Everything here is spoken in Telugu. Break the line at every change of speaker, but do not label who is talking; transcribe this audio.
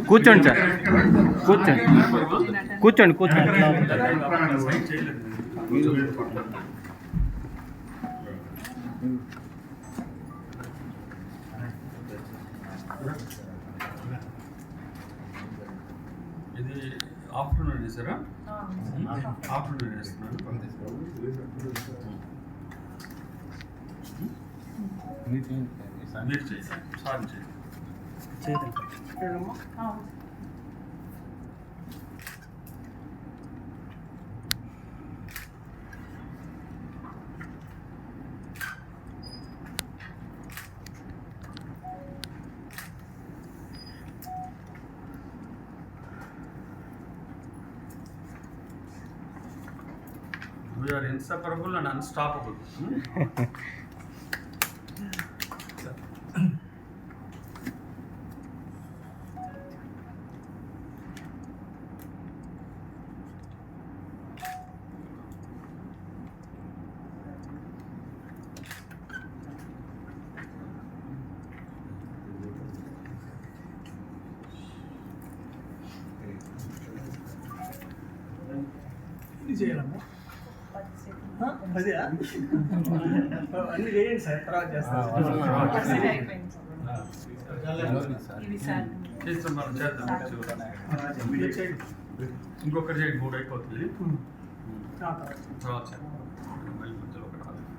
కూర్చోండి సార్, కూర్చోండి కూర్చోండి కూర్చోండి.
ఇది ఆఫ్టర్నూన్ చేసారా? ఆఫ్టర్నూన్ చేస్తున్నాను. మీరు చేయండి, సార్ చేయండి. We are inseparable and unstoppable.
చేయాలమ్మా అదే అన్ని చేయండి సార్, తర్వాత చేస్తాం.
చేస్తాం, మనం చేద్దాం. ఇంకొకటి చేయండి, 3 అయిపోతుంది. తర్వాత